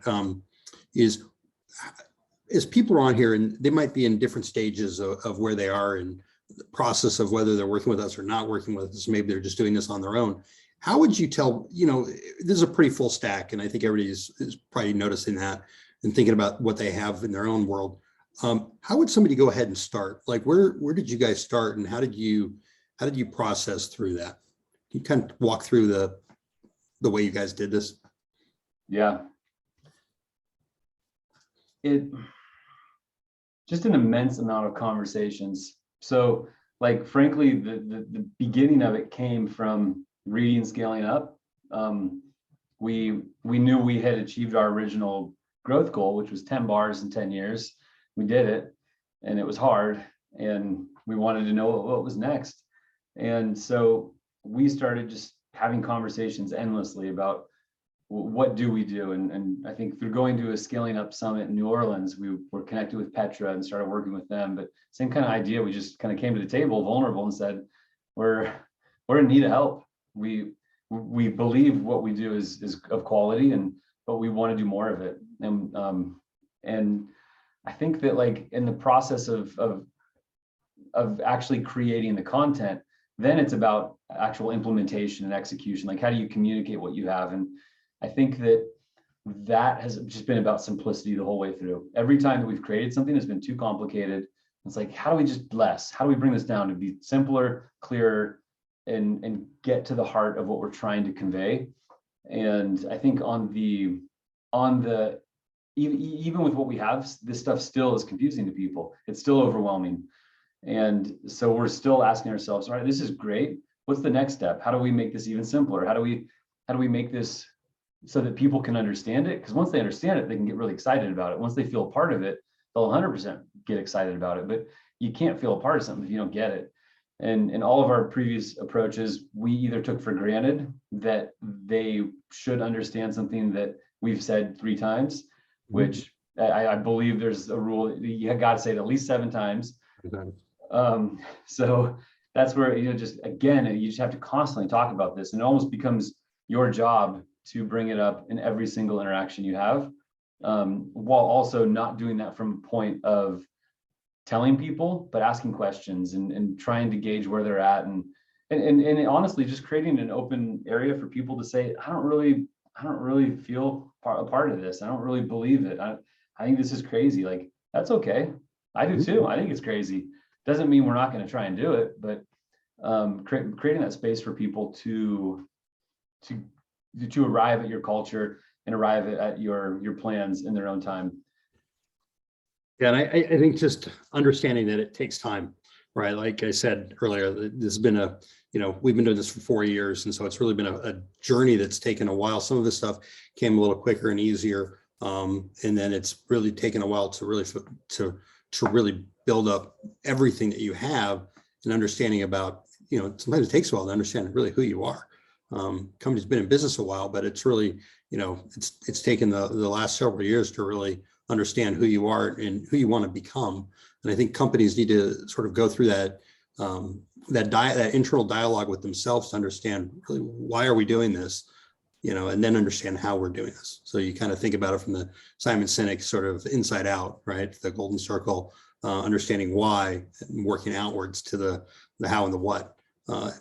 Is people are on here and they might be in different stages of where they are in the process of whether they're working with us or not working with us. Maybe they're just doing this on their own. How would you tell, this is a pretty full stack, and I think everybody is probably noticing that and thinking about what they have in their own world. How would somebody go ahead and start? Like, where did you guys start, and how did you process through that? Can you kind of walk through the way you guys did this? Yeah. It just an immense amount of conversations. So, like, frankly, the beginning of it came from reading Scaling Up. We knew we had achieved our original growth goal, which was 10 bars in 10 years. We did it, and it was hard, and we wanted to know what was next. And so we started just having conversations endlessly about what do we do. And I think through going to a Scaling Up summit in New Orleans, we were connected with Petra and started working with them. But same kind of idea, we just kind of came to the table vulnerable and said, we're in need of help. We believe what we do is of quality, but we want to do more of it. And I think that, like, in the process of actually creating the content, then it's about actual implementation and execution. Like, how do you communicate what you have? And I think that has just been about simplicity the whole way through. Every time that we've created something that's been too complicated, it's like, how do we just how do we bring this down to be simpler, clearer, and get to the heart of what we're trying to convey? And I think even with what we have, this stuff still is confusing to people. It's still overwhelming. And so we're still asking ourselves, all right, this is great. What's the next step? How do we make this even simpler? How do how do we make this so that people can understand it? Because once they understand it, they can get really excited about it. Once they feel a part of it, they'll 100% get excited about it. But you can't feel a part of something if you don't get it. And in all of our previous approaches, we either took for granted that they should understand something that we've said 3 times, which I believe there's a rule, you got to say it at least 7 times. So that's where, just again, you just have to constantly talk about this, and it almost becomes your job to bring it up in every single interaction you have, while also not doing that from a point of telling people, but asking questions and trying to gauge where they're at, and honestly just creating an open area for people to say, I don't really feel a part of this. I don't really believe it. I think this is crazy. Like, that's okay. I do too. I think it's crazy. Doesn't mean we're not going to try and do it, but creating that space for people to arrive at your culture and arrive at your plans in their own time. Yeah, and I think just understanding that it takes time, right? Like I said earlier, this has been we've been doing this for 4 years, and so it's really been a journey that's taken a while. Some of this stuff came a little quicker and easier, and then it's really taken a while to really build up everything that you have and understanding about, sometimes it takes a while to understand really who you are. Company's been in business a while, but it's really, it's taken the last several years to really understand who you are and who you want to become. And I think companies need to sort of go through that internal dialogue with themselves to understand really why are we doing this, and then understand how we're doing this. So you kind of think about it from the Simon Sinek sort of inside out, right? The golden circle, understanding why and working outwards to the how and the what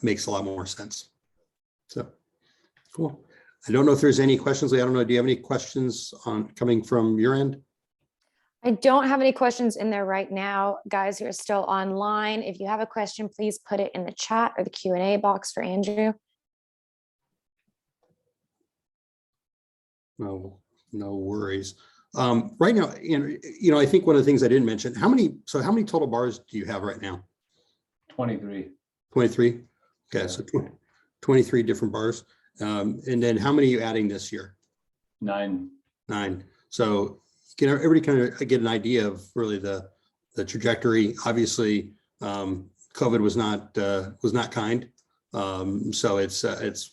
makes a lot more sense. So cool. I don't know if there's any questions. I don't know. Do you have any questions coming from your end? I don't have any questions in there right now. Guys who are still online, if you have a question, please put it in the chat or the Q&A box for Andrew. No worries. Right now, I think one of the things I didn't mention, how many total bars do you have right now? 23. 23? Okay, Yeah. so 23 different bars. And then how many are you adding this year? 9. So everybody kind of get an idea of really the trajectory. Obviously, COVID was not kind. So it's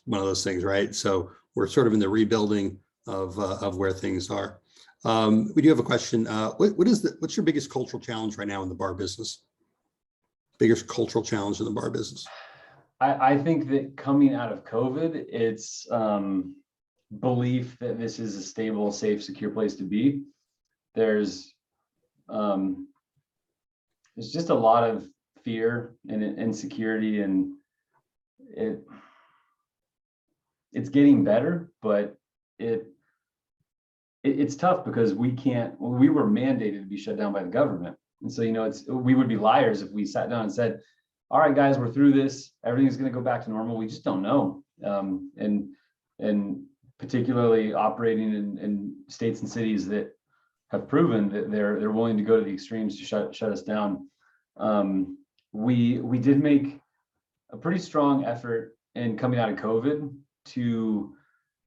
one of those things, right? So we're sort of in the rebuilding of where things are. We do have a question. What's your biggest cultural challenge right now in the bar business? Biggest cultural challenge in the bar business? I think that coming out of COVID, it's belief that this is a stable, safe, secure place to be. There's just a lot of fear and insecurity, and it's getting better, but it's tough because we were mandated to be shut down by the government. And so, we would be liars if we sat down and said, all right, guys, we're through this. Everything's going to go back to normal. We just don't know. And particularly operating in states and cities that have proven that they're willing to go to the extremes to shut us down. We did make a pretty strong effort in coming out of COVID to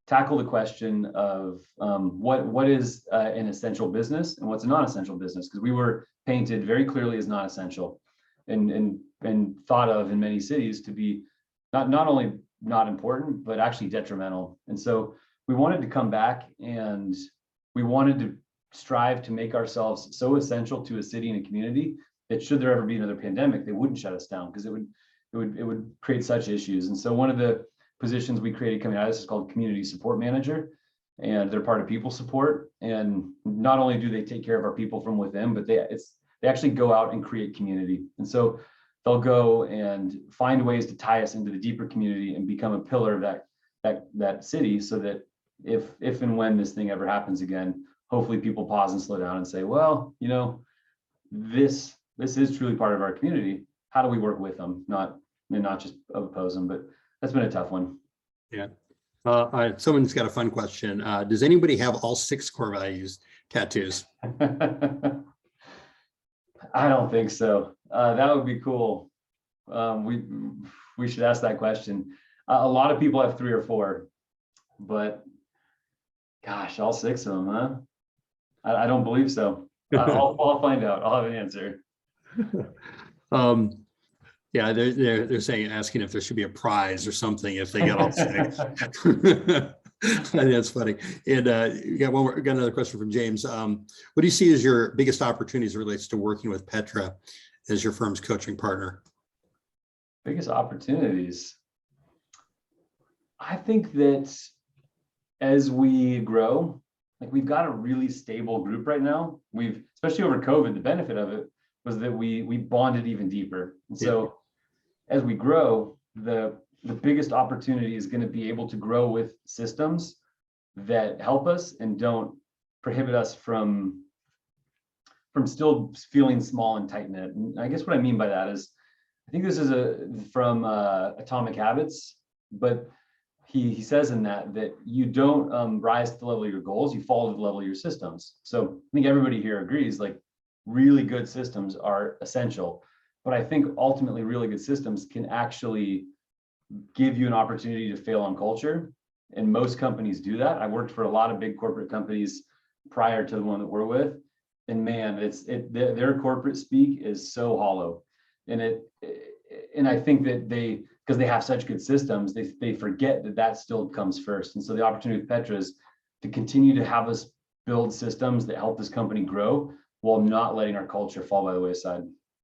tackle the question of what is an essential business and what's a non-essential business, because we were painted very clearly as non-essential and thought of in many cities to be not only not important, but actually detrimental. And so we wanted to come back, and we wanted to strive to make ourselves so essential to a city and a community that should there ever be another pandemic, they wouldn't shut us down, because it would create such issues. And so one of the positions we created coming out of this is called Community Support Manager, and they're part of people support. And not only do they take care of our people from within, but they actually go out and create community. And so they'll go and find ways to tie us into the deeper community and become a pillar of that city, so that if and when this thing ever happens again, hopefully people pause and slow down and say, well, this is truly part of our community. How do we work with them? Not just oppose them, but that's been a tough one. Yeah. All right. Someone's got a fun question. Does anybody have all 6 core values tattoos? I don't think so. That would be cool. We should ask that question. A lot of people have 3 or 4. but gosh, all 6 of them, huh? I don't believe so. I'll find out. I'll have an answer. Yeah, they're saying, asking if there should be a prize or something if they get all 6. I think that's funny. And we got another question from James. What do you see as your biggest opportunities as it relates to working with Petra as your firm's coaching partner? Biggest opportunities. I think that as we grow, like we've got a really stable group right now. We've, especially over COVID, the benefit of it was that we bonded even deeper. And so as we grow, the biggest opportunity is going to be able to grow with systems that help us and don't prohibit us from still feeling small and tight knit. And I guess what I mean by that is, I think this is from Atomic Habits, but he says in that you don't rise to the level of your goals, you fall to the level of your systems. So I think everybody here agrees, like really good systems are essential. But I think ultimately really good systems can actually give you an opportunity to fail on culture. And most companies do that. I worked for a lot of big corporate companies prior to the one that we're with. And man, their corporate speak is so hollow. And I think that because they have such good systems, they forget that still comes first. And so the opportunity with Petra is to continue to have us build systems that help this company grow while not letting our culture fall by the wayside.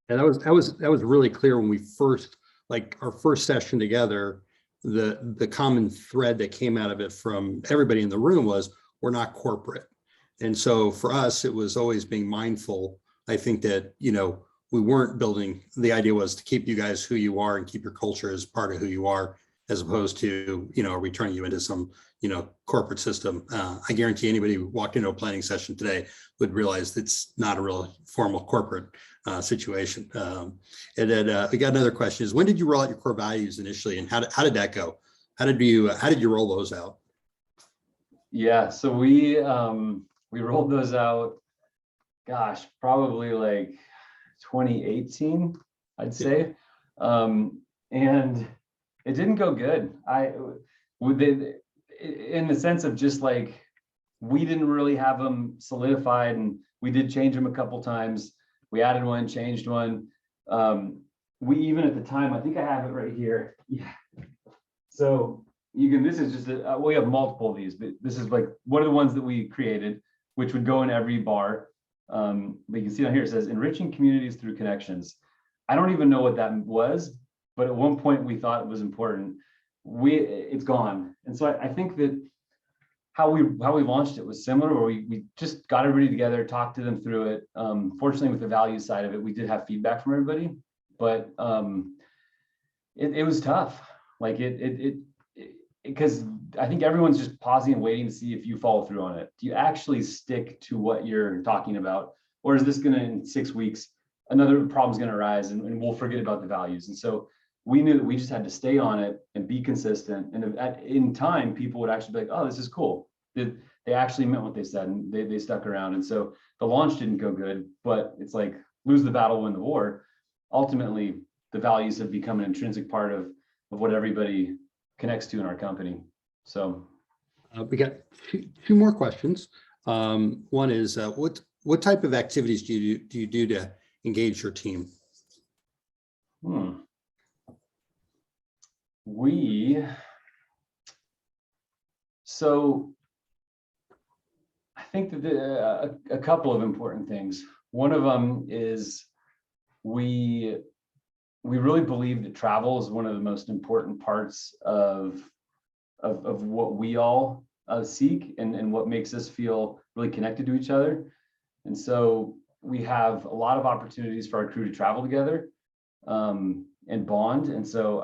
And that was really clear when we first, like our first session together. The common thread that came out of it from everybody in the room was, we're not corporate. And so for us, it was always being mindful. I think that, we weren't building, the idea was to keep you guys who you are and keep your culture as part of who you are, as opposed to, are we turning you into some, corporate system? I guarantee anybody who walked into a planning session today would realize it's not a real formal corporate situation. And then we got another question is, when did you roll out your core values initially, and how did that go? How did you roll those out? Yeah, so we rolled those out, gosh, probably like 2018, I'd say. And it didn't go good. In the sense of just like, we didn't really have them solidified, and we did change them a couple times. We added one, changed one. We even at the time, I think I have it right here. Yeah. So this is just, we have multiple of these, but this is like one of the ones that we created, which would go in every bar. But you can see down here, it says enriching communities through connections. I don't even know what that was, but at one point we thought it was important. It's gone. And so I think that how we launched it was similar, where we just got everybody together, talked to them through it. Fortunately, with the value side of it, we did have feedback from everybody, but it was tough. Like because I think everyone's just pausing and waiting to see if you follow through on it. Do you actually stick to what you're talking about? Or is this gonna, in 6 weeks, another problem's gonna arise and we'll forget about the values? And so we knew that we just had to stay on it and be consistent. And in time, people would actually be like, oh, this is cool. They actually meant what they said, and they stuck around. And so the launch didn't go good, but it's like, lose the battle, win the war. Ultimately, the values have become an intrinsic part of what everybody connects to in our company. So we got two more questions. One is, what type of activities do you do to engage your team? So I think that a couple of important things. One of them is we really believe that travel is one of the most important parts of what we all seek and what makes us feel really connected to each other. And so we have a lot of opportunities for our crew to travel together and bond. And so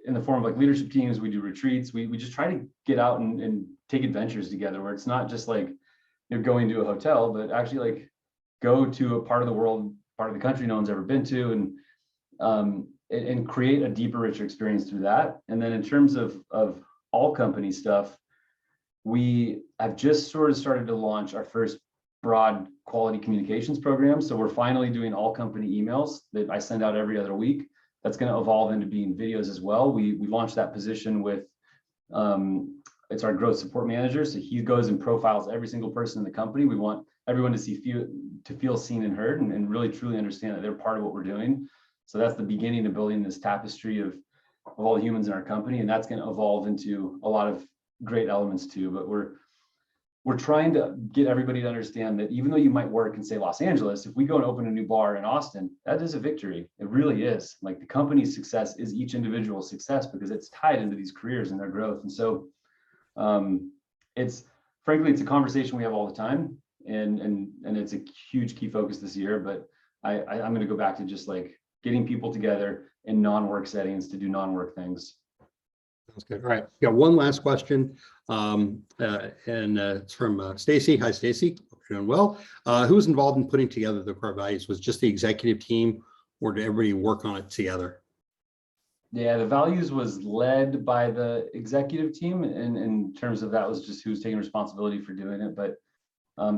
in the form of like leadership teams, we do retreats. We just try to get out and take adventures together, where it's not just like you're going to a hotel, but actually like go to a part of the world, part of the country no one's ever been to, and create a deeper, richer experience through that. And then in terms of all company stuff, we have just sort of started to launch our first broad quality communications program. So we're finally doing all company emails that I send out every other week. That's going to evolve into being videos as well. We launched that position with a it's our growth support manager. So he goes and profiles every single person in the company. We want everyone to feel seen and heard, and really truly understand that they're part of what we're doing. So that's the beginning of building this tapestry of all the humans in our company, and that's going to evolve into a lot of great elements too. But we're trying to get everybody to understand that even though you might work in, say, Los Angeles, if we go and open a new bar in Austin, that is a victory. It really is. Like, the company's success is each individual's success because it's tied into these careers and their growth. And so it's a conversation we have all the time, and it's a huge key focus this year. But I'm going to go back to just like getting people together in non-work settings to do non-work things. Sounds good. All right. Got one last question. And it's from Stacy. Hi, Stacy. Hope you're doing well. Who was involved in putting together the core values? Was just the executive team, or did everybody work on it together? Yeah, the values was led by the executive team, and in terms of that was just who's taking responsibility for doing it. But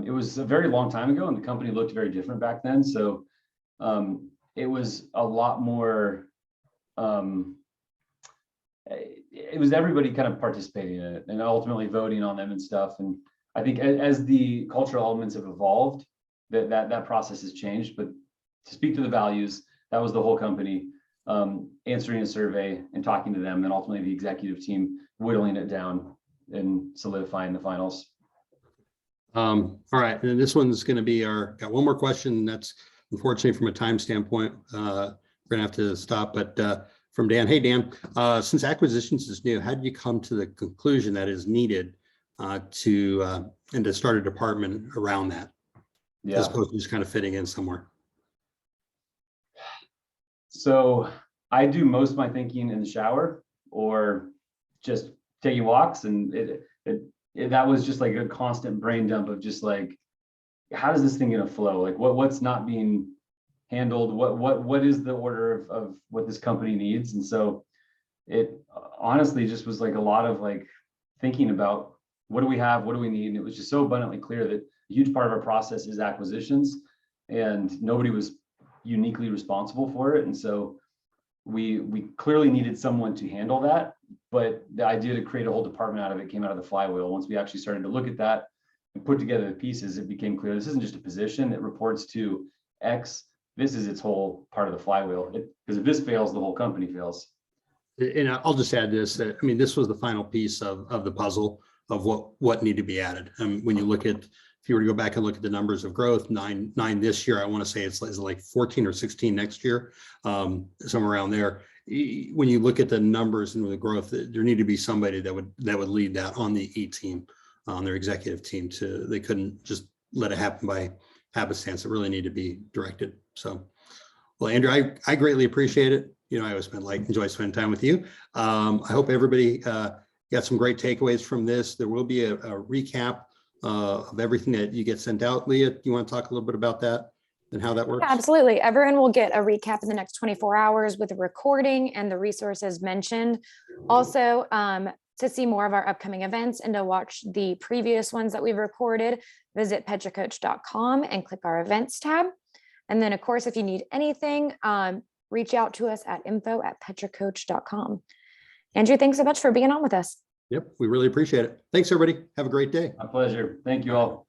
it was a very long time ago, and the company looked very different back then. So it was a lot more, it was everybody kind of participating in it and ultimately voting on them and stuff. And I think as the cultural elements have evolved, that process has changed. But to speak to the values, that was the whole company answering a survey and talking to them, and ultimately the executive team whittling it down and solidifying the finals. All right, and this one's going to be got one more question. That's unfortunately from a time standpoint, we're gonna have to stop, but from Dan. Hey, Dan, since acquisitions is new, how did you come to the conclusion that is needed to start a department around that? Yeah. As opposed to just kind of fitting in somewhere. So I do most of my thinking in the shower or just taking walks, and that was just like a constant brain dump of just like, how is this thing gonna flow? Like what's not being handled? What is the order of what this company needs? And so it honestly just was like a lot of like thinking about what do we have, what do we need? And it was just so abundantly clear that a huge part of our process is acquisitions, and nobody was uniquely responsible for it. And so we clearly needed someone to handle that, but the idea to create a whole department out of it came out of the flywheel. Once we actually started to look at that and put together the pieces, it became clear this isn't just a position that reports to X. This is its whole part of the flywheel. Because if this fails, the whole company fails. And I'll just add this, that, I mean, this was the final piece of the puzzle of what needed to be added. When you look at, if you were to go back and look at the numbers of growth, nine this year, I want to say it's like 14 or 16 next year, somewhere around there. When you look at the numbers and the growth, there need to be somebody that would lead that on the E team, on their executive team. They couldn't just let it happen by happenstance. It really needed to be directed. So, well, Andrew, I greatly appreciate it. You know, I always enjoy spending time with you. I hope everybody got some great takeaways from this. There will be a recap of everything that you get sent out. Leah, you want to talk a little bit about that and how that works? Yeah, absolutely. Everyone will get a recap in the next 24 hours with a recording and the resources mentioned. Also, to see more of our upcoming events and to watch the previous ones that we've recorded, visit petracoach.com and click our events tab. And then, of course, if you need anything, reach out to us at info@petracoach.com. Andrew, thanks so much for being on with us. Yep, we really appreciate it. Thanks, everybody. Have a great day. My pleasure. Thank you all.